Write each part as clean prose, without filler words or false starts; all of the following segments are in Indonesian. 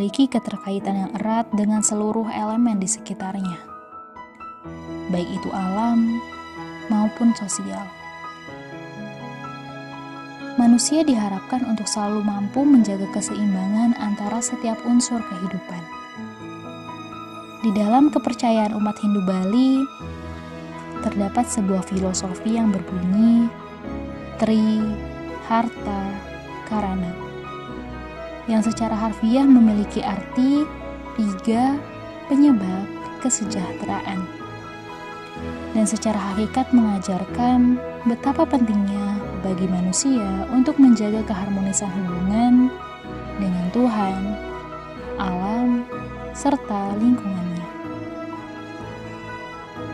memiliki keterkaitan yang erat dengan seluruh elemen di sekitarnya, baik itu alam maupun sosial. Manusia diharapkan untuk selalu mampu menjaga keseimbangan antara setiap unsur kehidupan. Di dalam kepercayaan umat Hindu Bali, terdapat sebuah filosofi yang berbunyi Tri Harta Karana, yang secara harfiah memiliki arti 3 penyebab kesejahteraan, dan secara hakikat mengajarkan betapa pentingnya bagi manusia untuk menjaga keharmonisan hubungan dengan Tuhan, alam, serta lingkungannya.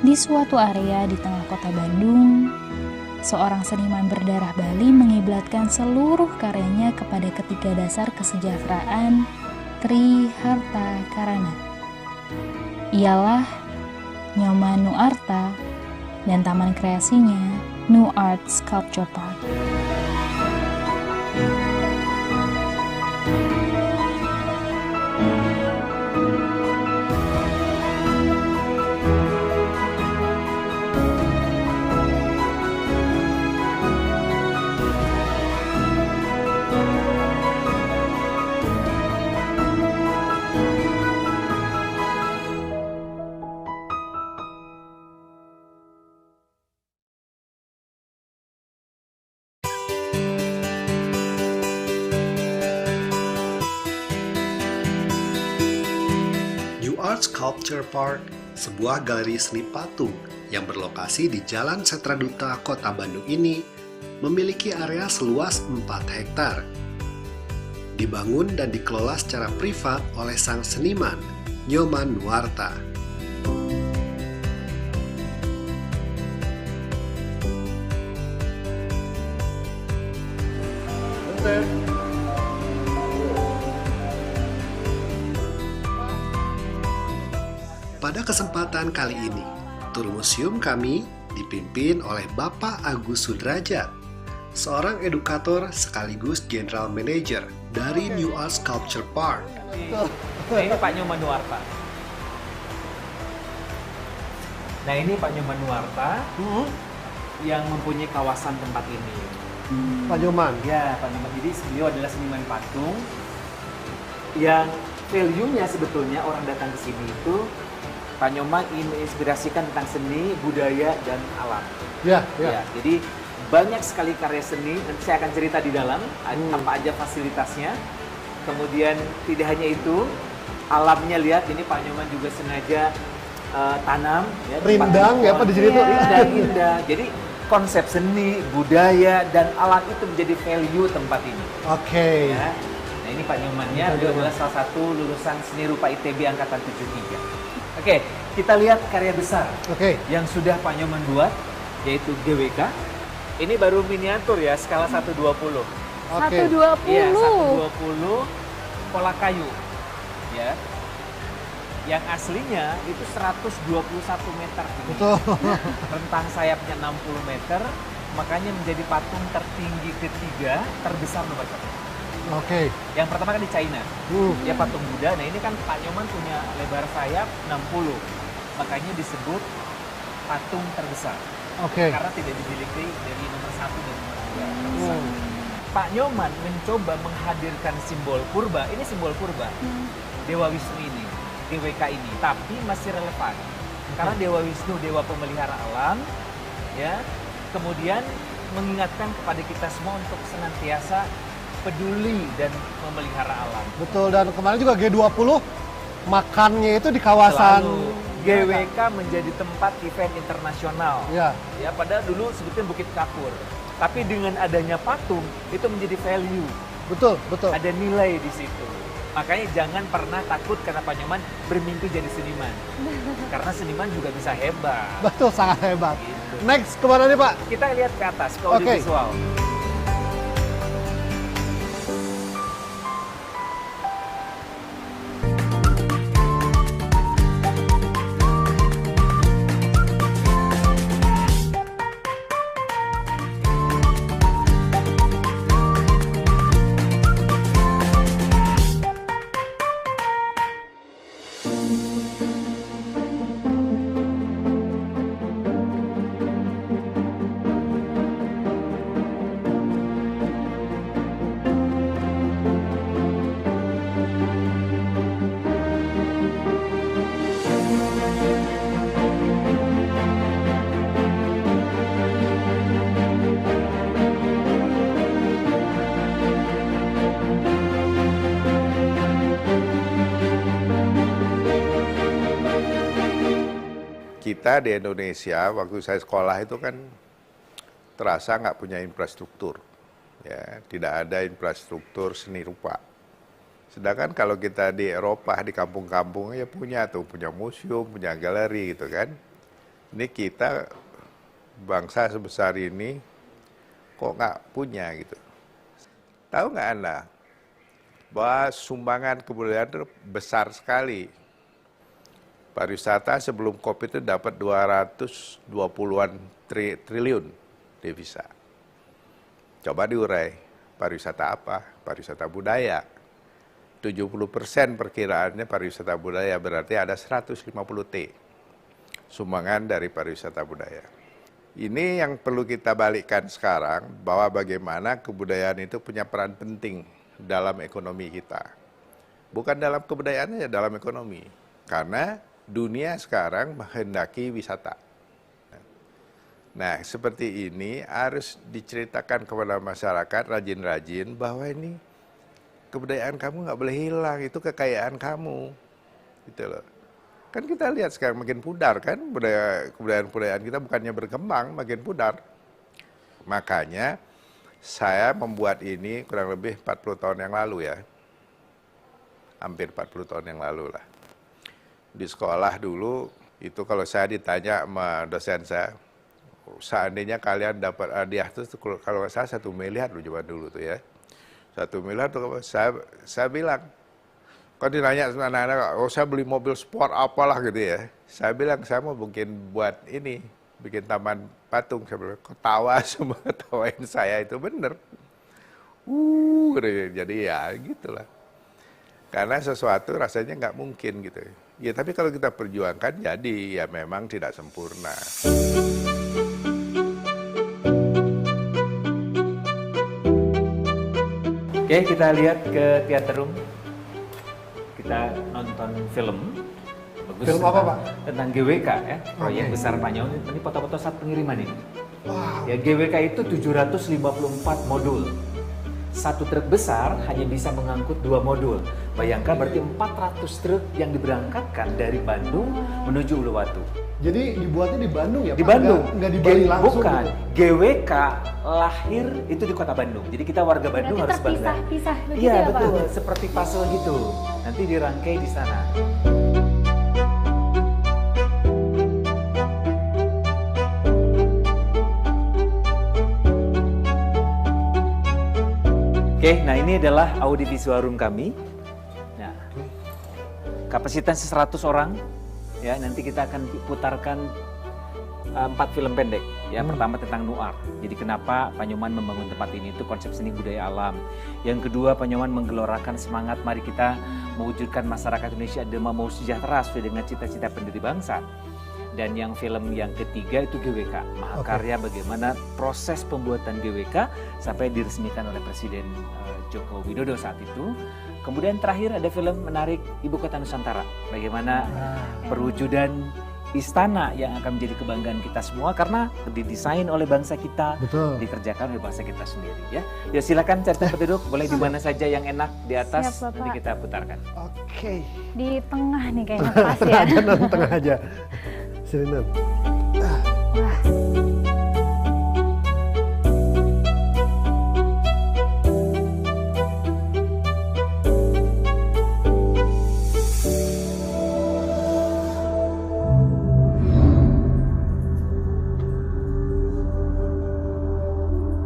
Di suatu area di tengah kota Bandung, seorang seniman berdarah Bali mengiblatkan seluruh karyanya kepada ketiga dasar kesejahteraan Tri Harta Karana. Ialah Nyoman Nuarta dan taman kreasinya Nuart Sculpture Park. Nuart Sculpture Park, sebuah galeri seni patung yang berlokasi di Jalan Setraduta, Kota Bandung ini, memiliki area seluas 4 hektar. Dibangun dan dikelola secara privat oleh sang seniman, Nyoman Nuarta. Pada kesempatan kali ini, tur museum kami dipimpin oleh Bapak Agus Sudrajat, seorang edukator sekaligus General Manager dari Nuart Sculpture Park. Nah, ini Pak Nyoman Nuarta. Nah, ini Pak Nyoman Nuarta yang mempunyai kawasan tempat ini. Pak Nyoman? Ya, Pak Nyoman. Jadi beliau adalah seniman patung yang value-nya sebetulnya orang datang ke sini itu Pak Nyoman ingin menginspirasikan tentang seni, budaya, dan alam. Ya. Jadi banyak sekali karya seni, nanti saya akan cerita di dalam apa aja fasilitasnya. Kemudian tidak hanya itu, alamnya lihat ini Pak Nyoman juga sengaja tanam. Ya, Rindang ya Pak di sini tuh. Indah. Jadi konsep seni, budaya, dan alam itu menjadi value tempat ini. Oke. Ya. Nah ini Pak Nyomannya, beliau adalah salah satu lulusan seni rupa ITB angkatan 73. Oke, kita lihat karya besar yang sudah Pak Nyoman buat, yaitu GWK. Ini baru miniatur ya, skala 120. 120? Iya, 120 pola kayu. Ya. Yang aslinya itu 121 meter tinggi. Betul. Rentang sayapnya 60 meter, makanya menjadi patung tertinggi ketiga, terbesar nomor 1. Oke. Yang pertama kan di China, ya patung Buddha. Nah ini kan Pak Nyoman punya lebar sayap 60, makanya disebut patung terbesar. Oke. Karena tidak dimiliki dari nomor 1 dan nomor 2. Pak Nyoman mencoba menghadirkan simbol purba, ini simbol purba, Dewa Wisnu ini, GWK ini, tapi masih relevan. Karena Dewa Wisnu, Dewa pemelihara alam, ya, kemudian mengingatkan kepada kita semua untuk senantiasa peduli dan memelihara alam. Betul, dan kemarin juga G20 makannya itu di kawasan GWK menjadi tempat event internasional. Ya. Ya, padahal dulu sebetulnya Bukit Kapur. Tapi dengan adanya patung itu menjadi value. Betul. Ada nilai di situ. Makanya jangan pernah takut karena Pak Nyoman bermimpi jadi seniman. Karena seniman juga bisa hebat. Betul, sangat hebat. Gitu. Next, kemana nih Pak? Kita lihat ke atas, ke audiovisual. kita di Indonesia waktu saya sekolah itu kan terasa nggak punya infrastruktur, ya, tidak ada infrastruktur seni rupa. Sedangkan kalau kita di Eropa, di kampung-kampung ya punya museum, punya galeri gitu kan. Ini kita bangsa sebesar ini kok nggak punya gitu. Tahu nggak Anda bahwa sumbangan kebudayaan itu besar sekali. Pariwisata sebelum COVID itu dapat 220-an triliun devisa. Coba diurai, pariwisata apa? Pariwisata budaya. 70% perkiraannya pariwisata budaya, berarti ada 150 T sumbangan dari pariwisata budaya. Ini yang perlu kita balikkan sekarang, bahwa bagaimana kebudayaan itu punya peran penting dalam ekonomi kita. Bukan dalam kebudayaan saja, dalam ekonomi. Karena dunia sekarang menghendaki wisata. Nah, seperti ini harus diceritakan kepada masyarakat rajin-rajin bahwa ini kebudayaan kamu nggak boleh hilang, itu kekayaan kamu, gitu loh. Kan kita lihat sekarang makin pudar kan, kebudayaan kita bukannya berkembang, makin pudar. Makanya saya membuat ini kurang lebih 40 tahun yang lalu ya, hampir 40 tahun yang lalu lah. Di sekolah dulu, itu kalau saya ditanya sama dosen saya, seandainya kalian dapat hadiah itu kalau saya 1 miliar loh zaman dulu tuh ya. 1 miliar tuh saya bilang, kalau ditanya sama anak-anak, oh saya beli mobil sport apalah gitu ya. Saya bilang saya mau bikin taman patung. Saya bilang, ketawa semua, ketawain saya itu bener. Jadi ya gitulah. Karena sesuatu rasanya nggak mungkin gitu. Ya tapi kalau kita perjuangkan jadi ya memang tidak sempurna. Oke, kita lihat ke theater room. Kita nonton film. Bagus. Film apa, Pak? Tentang GWK ya, proyek Oke. besar Pak Nyawa. Ini foto-foto saat pengiriman ini. Wow. Ya, GWK itu 754 modul. Satu truk besar hanya bisa mengangkut 2 modul. Bayangkan berarti 400 truk yang diberangkatkan dari Bandung menuju Uluwatu. Jadi dibuatnya di Bandung ya, Pak? Di Bandung. Nggak di Bali langsung? Bukan. Gitu? GWK lahir itu di kota Bandung. Jadi kita warga Bandung Berarti harus bangga. terpisah-pisah begitu Iya ya, Pak? betul, seperti puzzle gitu. Nanti dirangkai di sana. Oke, nah ini adalah audiovisual room kami. Nah, kapasitasnya 100 orang. Ya, nanti kita akan putarkan 4 film pendek. Ya, pertama tentang Nuar. Jadi kenapa Pak Nyoman membangun tempat ini, itu konsep seni budaya alam. Yang kedua, Pak Nyoman menggelorakan semangat mari kita mewujudkan masyarakat Indonesia mau sejahtera sesuai dengan cita-cita pendiri bangsa. Dan yang film yang ketiga itu GWK, Mahakarya, bagaimana proses pembuatan GWK sampai diresmikan oleh Presiden Joko Widodo saat itu. Kemudian terakhir ada film menarik Ibu Kota Nusantara, bagaimana perwujudan istana yang akan menjadi kebanggaan kita semua karena didesain oleh bangsa kita, Betul. dikerjakan oleh bangsa kita sendiri ya. Ya silakan cari tempat duduk, boleh di mana saja yang enak di atas. Siap, Bapak. Nanti kita putarkan. Oke. Di tengah nih kayaknya pas ya. Aja non tengah aja. Sini non. Wah,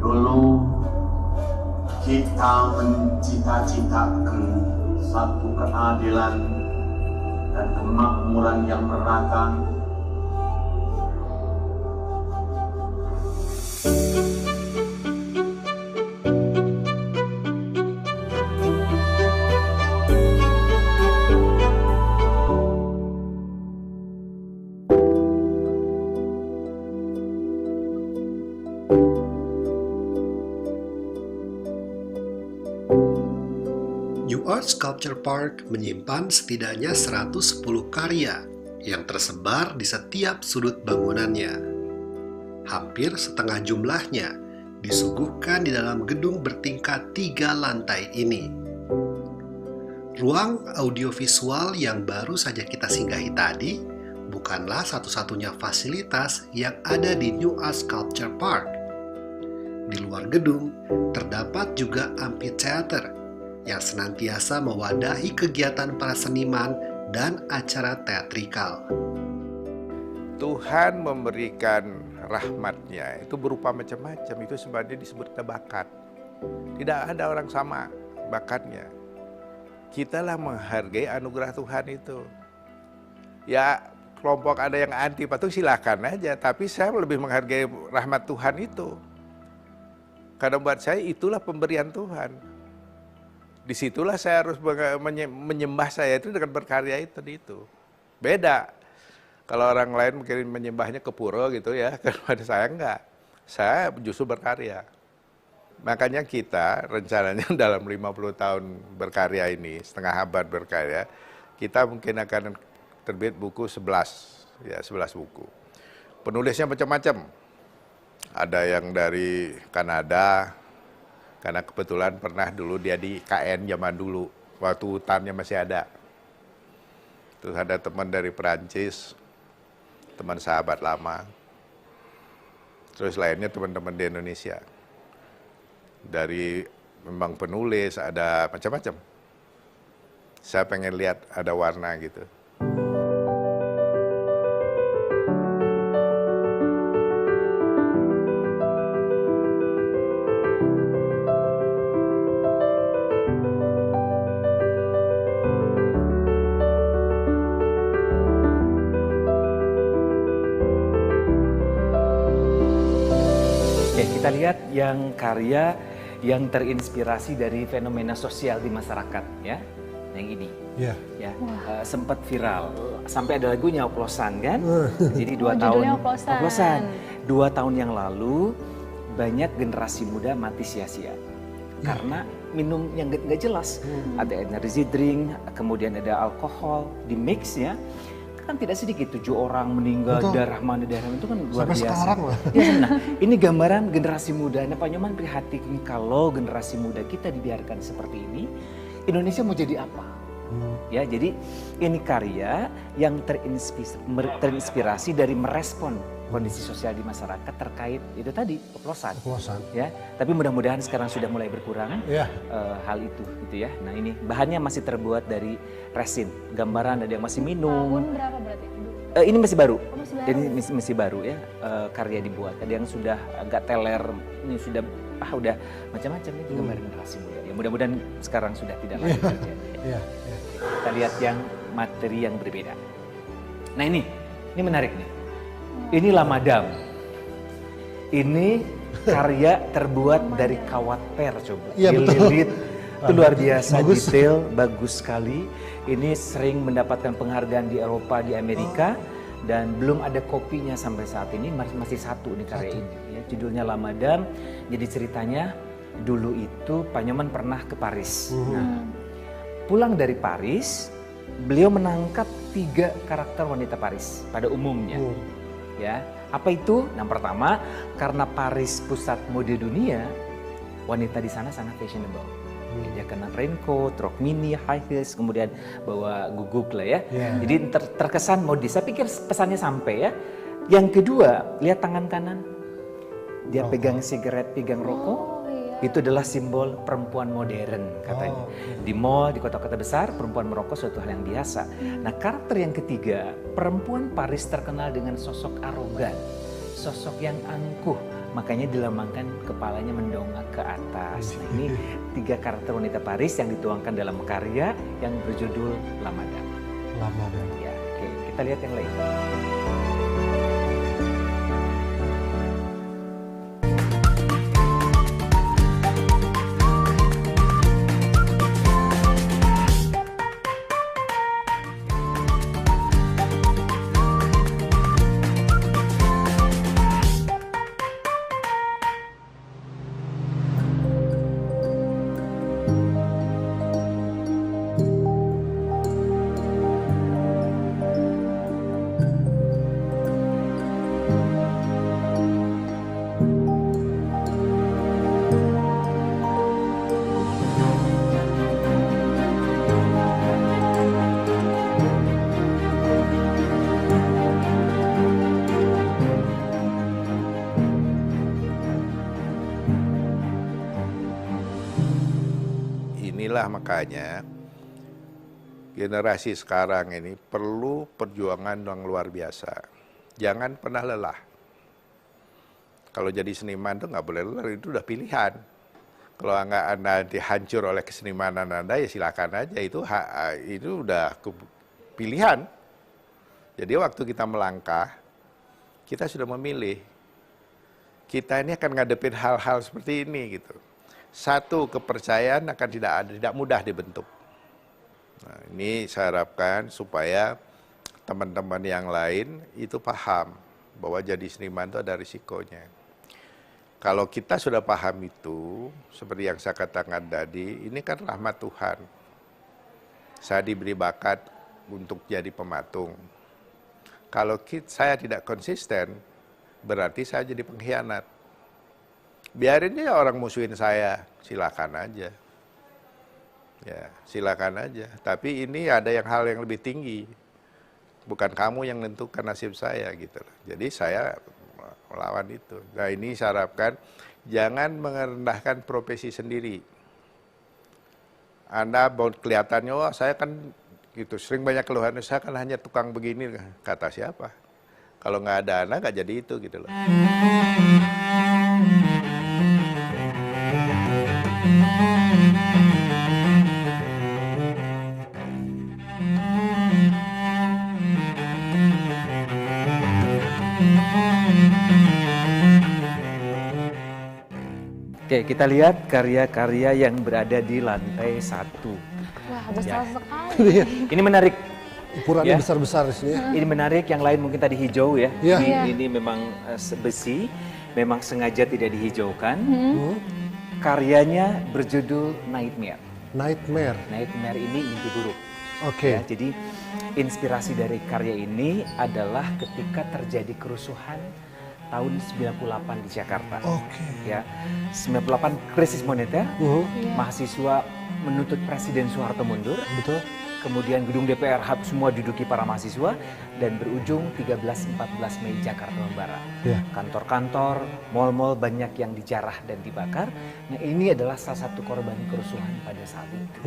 Dulu kita mencita-citakan satu keadilan dan kemakmuran yang merata. UArt Sculpture Park menyimpan setidaknya 110 karya yang tersebar di setiap sudut bangunannya. Hampir setengah jumlahnya disuguhkan di dalam gedung bertingkat 3 lantai ini. Ruang audiovisual yang baru saja kita singgahi tadi bukanlah satu-satunya fasilitas yang ada di New Art Sculpture Park. Di luar gedung, terdapat juga amphitheater yang senantiasa mewadahi kegiatan para seniman dan acara teatrikal. Tuhan memberikan rahmatnya itu berupa macam-macam, itu sebenarnya disebut bakat. Tidak ada orang sama bakatnya. Kitalah menghargai anugerah Tuhan itu. Ya, kelompok ada yang anti patung silakan aja, tapi saya lebih menghargai rahmat Tuhan itu. Karena buat saya itulah pemberian Tuhan. Disitulah saya harus menyembah saya itu dengan berkarya itu. Beda. Kalau orang lain mungkin menyembahnya ke pura gitu ya, kepada saya enggak. Saya justru berkarya. Makanya kita rencananya dalam 50 tahun berkarya ini, setengah abad berkarya, kita mungkin akan terbit buku 11 buku. Penulisnya macam-macam. Ada yang dari Kanada, karena kebetulan pernah dulu dia di KN zaman dulu, waktu hutannya masih ada. Terus ada teman dari Perancis, teman sahabat lama. Terus lainnya teman-teman di Indonesia. Dari memang penulis, ada macam-macam. Saya pengen lihat ada warna gitu. Kita lihat yang karya yang terinspirasi dari fenomena sosial di masyarakat, ya. Yang ini, Iya. ya, sempat viral. Sampai ada lagunya oplosan kan? Jadi 2 judulnya tahun Oplosan. 2 tahun yang lalu banyak generasi muda mati sia-sia karena minum yang nggak jelas. Ada energy drink, kemudian ada alkohol di mix ya. Kan tidak sedikit 7 orang meninggal, Betul. darah mana itu kan luar Sampai biasa. sekarang lah. Ya, nah, ini gambaran generasi muda. Nah, Pak Nyoman prihatin kalau generasi muda kita dibiarkan seperti ini, Indonesia mau jadi apa? Ya, jadi ini karya yang terinspirasi dari merespon kondisi sosial di masyarakat terkait itu tadi oplosan. Oplosan. Ya, tapi mudah-mudahan sekarang sudah mulai berkurang Iya. hal itu, gitu ya. Nah, ini bahannya masih terbuat dari resin. Gambaran ada yang masih minum. Tahun berapa berarti? Ini masih baru. Oh, masih baru. Jadi masih baru ya, karya dibuat. Ada yang sudah agak teler, ini sudah udah macam-macam itu gambaran generasi muda. Ya mudah-mudahan sekarang sudah tidak lagi terjadi. Iya. Kita lihat yang materi yang berbeda. Nah ini menarik nih. Ini Lamadam. Ini karya terbuat dari kawat per, coba. Iya, betul. Dililit. Itu luar biasa, Bagus. detail, bagus sekali. Ini sering mendapatkan penghargaan di Eropa, di Amerika. Dan belum ada kopinya sampai saat ini, masih satu nih karya ini. Ya, judulnya Lamadam. Jadi ceritanya dulu itu Pak Nyoman pernah ke Paris. Nah, pulang dari Paris, beliau menangkap 3 karakter wanita Paris pada umumnya. Ya, apa itu? Yang pertama, karena Paris pusat mode dunia, wanita di sana sangat fashionable. Dia kena raincoat, rok mini, high heels, kemudian bawa guguk lah ya. Jadi terkesan modis. Saya pikir pesannya sampai ya. Yang kedua, lihat tangan kanan. Dia pegang sigaret, pegang rokok. Itu adalah simbol perempuan modern katanya. Di mall, di kota-kota besar, perempuan merokok suatu hal yang biasa. Nah, karakter yang ketiga, perempuan Paris terkenal dengan sosok arogan, sosok yang angkuh. Makanya dilambangkan kepalanya mendongak ke atas. Nah, ini 3 karakter wanita Paris yang dituangkan dalam karya yang berjudul Lamadam. Lamadam. Ya, oke, kita lihat yang lain. inilah makanya generasi sekarang ini perlu perjuangan yang luar biasa. Jangan pernah lelah. Kalau jadi seniman tuh nggak boleh lelah, itu udah pilihan. Kalau nggak Anda dihancur oleh kesenimanan Anda, ya silakan aja, itu udah pilihan. Jadi waktu kita melangkah, kita sudah memilih. Kita ini akan ngadepin hal-hal seperti ini gitu. Satu, kepercayaan akan tidak mudah dibentuk. Nah, ini saya harapkan supaya teman-teman yang lain itu paham bahwa jadi seniman itu ada risikonya. Kalau kita sudah paham itu, seperti yang saya katakan tadi, ini kan rahmat Tuhan. Saya diberi bakat untuk jadi pematung. Kalau saya tidak konsisten, berarti saya jadi pengkhianat. Biarin aja orang musuhin saya, silakan aja. Ya, silakan aja. Tapi ini ada hal yang lebih tinggi. Bukan kamu yang menentukan nasib saya gitu. Jadi saya melawan itu. Nah, ini saya harapkan jangan merendahkan profesi sendiri. Anda mau kelihatannya, wah saya kan gitu, sering banyak keluhan, saya kan hanya tukang begini. Kata siapa? Kalau nggak ada anak nggak jadi itu gitu loh. Oke, kita lihat karya-karya yang berada di lantai 1. Wah, besar Ya. sekali. Ini menarik. Ukurannya Ya. besar-besar di sini. Ini menarik, yang lain mungkin tadi hijau ya. Iya. Ini memang besi, memang sengaja tidak dihijaukan. Karyanya berjudul Nightmare. Nightmare. Nightmare ini mimpi buruk. Oke. Ya, jadi inspirasi dari karya ini adalah ketika terjadi kerusuhan tahun 98 di Jakarta. Oke. Ya, 98 krisis moneter, Iya. mahasiswa menuntut Presiden Soeharto mundur. Betul. Kemudian gedung DPR semua duduki para mahasiswa dan berujung 13-14 Mei Jakarta membara. Ya. Kantor-kantor, mal-mal banyak yang dijarah dan dibakar. Nah, ini adalah salah satu korban kerusuhan pada saat itu.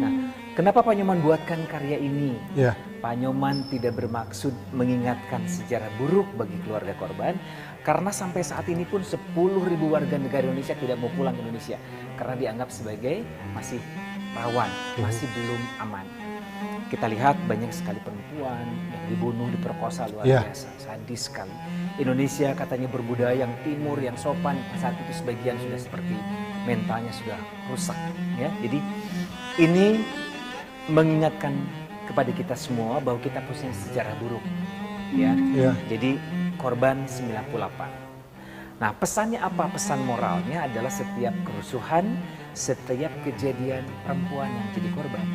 Nah, kenapa Pak Nyoman buatkan karya ini? Ya. Pak Nyoman tidak bermaksud mengingatkan sejarah buruk bagi keluarga korban, karena sampai saat ini pun 10.000 warga negara Indonesia tidak mau pulang ke Indonesia karena dianggap sebagai masih rawan, masih belum aman. Kita lihat banyak sekali perempuan yang dibunuh, diperkosa luar biasa, sadis sekali. Indonesia katanya berbudaya yang timur, yang sopan, saat itu sebagian sudah seperti mentalnya sudah rusak. Ya, jadi ini mengingatkan kepada kita semua bahwa kita punya sejarah buruk. Ya, jadi korban 98. Nah, pesannya apa? Pesan moralnya adalah setiap kerusuhan, setiap kejadian perempuan yang jadi korban.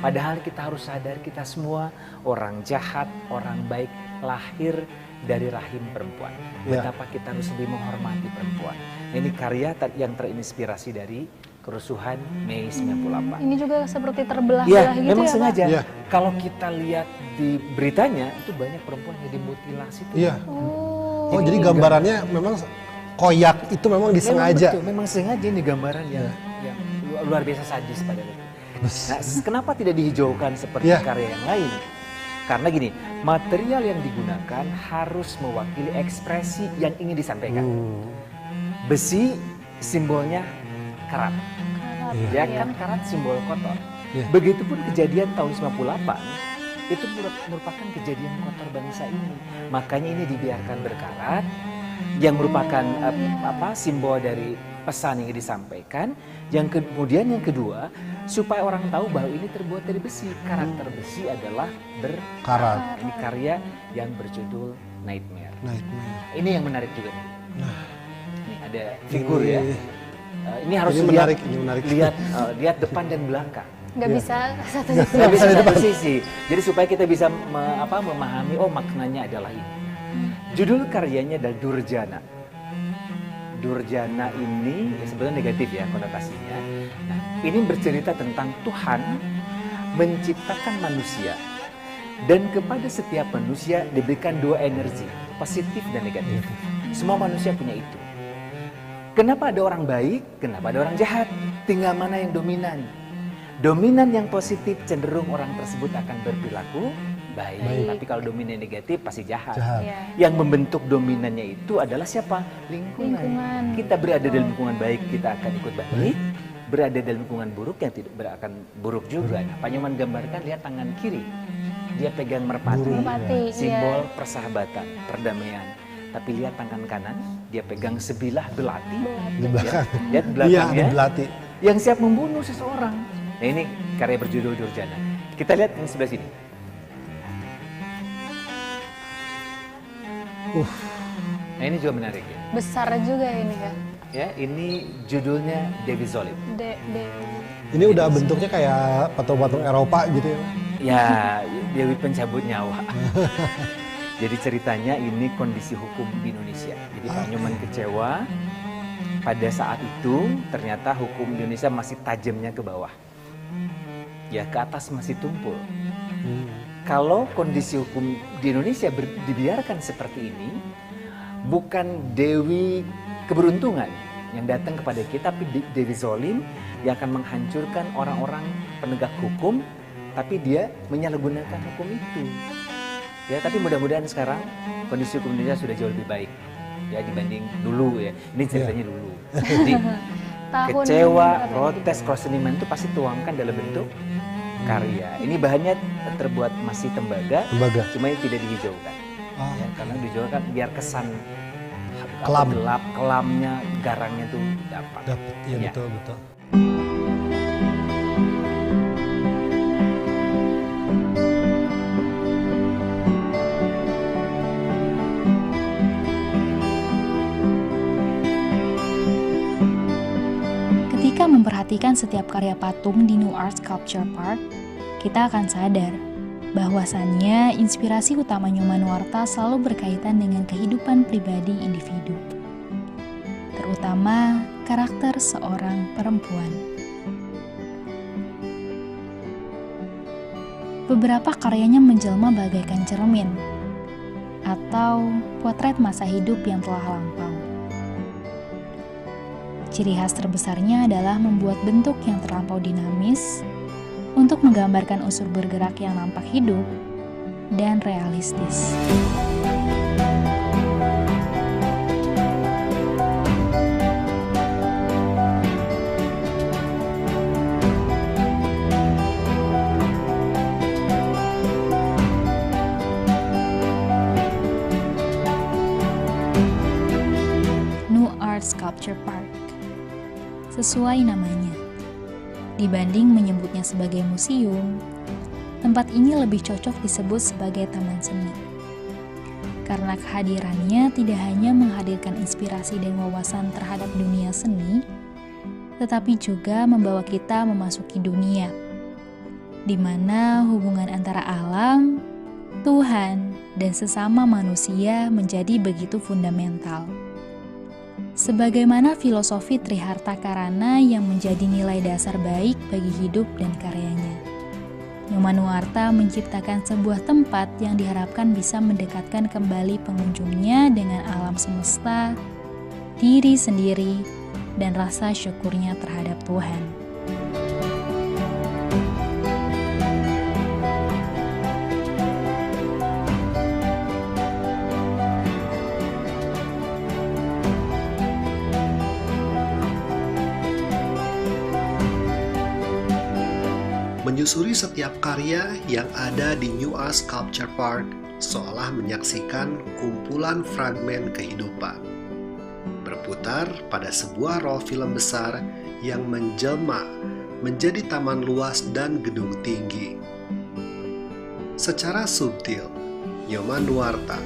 Padahal kita harus sadar kita semua orang jahat, orang baik lahir dari rahim perempuan. Betapa kita harus lebih menghormati perempuan. Ini karya yang terinspirasi dari kerusuhan Mei 98. Ini juga seperti terbelah-belah Ya, gitu memang ya, sengaja. Iya. Kalau kita lihat di beritanya, itu banyak perempuan yang dimutilasi. Tuh. Iya. Pak? Oh. Oh, jadi gambarannya memang koyak itu memang disengaja. Memang sengaja ini gambaran yang luar biasa sadis pada itu. Nah, kenapa tidak dihijaukan seperti karya yang lain? Karena gini, material yang digunakan harus mewakili ekspresi yang ingin disampaikan. Besi simbolnya karat. Ya kan, karat simbol kotor. Begitupun kejadian tahun 98 itu merupakan kejadian kotor bangsa ini. Makanya ini dibiarkan berkarat yang merupakan simbol dari pesan yang disampaikan. Yang kemudian yang kedua, supaya orang tahu bahwa ini terbuat dari besi. Karakter besi adalah berkarat. Ini karya yang berjudul Nightmare. Ini yang menarik juga nih. Ini ada figur ya. Ini harus lihat depan dan belakang. Nggak bisa satu Nggak bisa satu sisi. Jadi supaya kita bisa memahami, oh maknanya adalah ini. Judul karyanya adalah Durjana. Durjana ini sebenarnya negatif ya konotasinya. Nah, ini bercerita tentang Tuhan menciptakan manusia. Dan kepada setiap manusia diberikan dua energi, positif dan negatif. Semua manusia punya itu. Kenapa ada orang baik, kenapa ada orang jahat? Tinggal mana yang dominan. Dominan yang positif cenderung orang tersebut akan berperilaku baik. Tapi kalau dominan negatif pasti jahat. Iya. Yang membentuk dominannya itu adalah siapa? Lingkungan. Kita berada dalam lingkungan baik, kita akan ikut baik. Berada dalam lingkungan buruk yang tidak akan buruk juga. Nah, Pak Nyoman gambarkan, lihat tangan kiri. Dia pegang merpati, simbol persahabatan, perdamaian. Tapi lihat tangan kanan, dia pegang sebilah belati. Di belakang. Lihat Iya, belakangnya. di belati. Yang siap membunuh seseorang. Nah, ini karya berjudul Durjana. Kita lihat yang sebelah sini. Nah, ini juga menarik ya. Besar juga ini Kak. Ya, ini judulnya Dewi Zolim. Ini udah bentuknya kayak patung-patung Eropa gitu ya. Ya, Dewi pencabut nyawa. Jadi ceritanya ini kondisi hukum di Indonesia. Jadi Pak Nyoman kecewa. Pada saat itu ternyata hukum Indonesia masih tajamnya ke bawah. Ya, ke atas masih tumpul. Kalau kondisi hukum di Indonesia dibiarkan seperti ini, bukan Dewi keberuntungan yang datang kepada kita, tapi Dewi Zolim yang akan menghancurkan orang-orang penegak hukum, tapi dia menyalahgunakan hukum itu. Ya, tapi mudah-mudahan sekarang kondisi hukum Indonesia sudah jauh lebih baik ya dibanding dulu ya. Ini ceritanya dulu. Jadi kecewa, protes, kalau seniman itu pasti tuangkan dalam bentuk karya. Ini bahannya terbuat masih tembaga. Cuma ini tidak dihijaukan. Ya, karena dihijaukan biar kesan gelap, kelamnya, garangnya tuh dapat. Iya, betul. Ketika memperhatikan setiap karya patung di New Art Sculpture Park, kita akan sadar bahwasannya inspirasi utama Nyoman Nuarta selalu berkaitan dengan kehidupan pribadi individu, terutama karakter seorang perempuan. Beberapa karyanya menjelma bagaikan cermin atau potret masa hidup yang telah lampau. Ciri khas terbesarnya adalah membuat bentuk yang terlampau dinamis untuk menggambarkan unsur bergerak yang nampak hidup dan realistis. New Art Sculpture Park. Sesuai namanya. Dibanding menyebutnya sebagai museum, tempat ini lebih cocok disebut sebagai taman seni. Karena kehadirannya tidak hanya menghadirkan inspirasi dan wawasan terhadap dunia seni, tetapi juga membawa kita memasuki dunia, di mana hubungan antara alam, Tuhan, dan sesama manusia menjadi begitu fundamental. Sebagaimana filosofi Triharta Karana yang menjadi nilai dasar baik bagi hidup dan karyanya. Nyoman Nuarta menciptakan sebuah tempat yang diharapkan bisa mendekatkan kembali pengunjungnya dengan alam semesta, diri sendiri, dan rasa syukurnya terhadap Tuhan. Menyusuri setiap karya yang ada di New Art Sculpture Park seolah menyaksikan kumpulan fragmen kehidupan. Berputar pada sebuah roll film besar yang menjelma menjadi taman luas dan gedung tinggi. Secara subtil, Nyoman Nuarta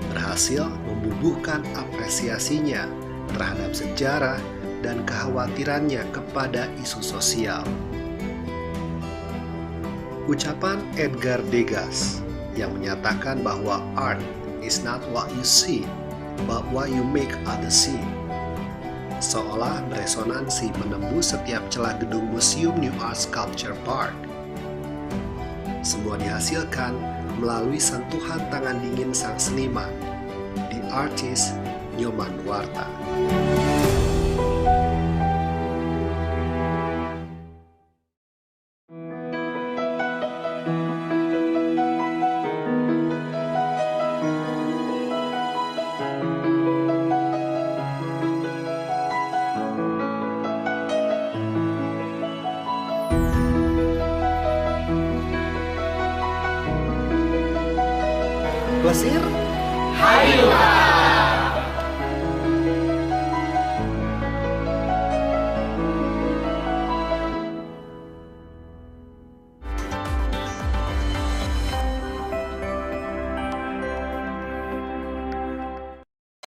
berhasil membubuhkan apresiasinya terhadap sejarah dan kekhawatirannya kepada isu sosial. Ucapan Edgar Degas yang menyatakan bahwa art is not what you see, but what you make others see, seolah beresonansi menembus setiap celah gedung Museum New Art Sculpture Park. Semua dihasilkan melalui sentuhan tangan dingin sang seniman, the artist Nyoman Nuarta. Mesir? Hayulah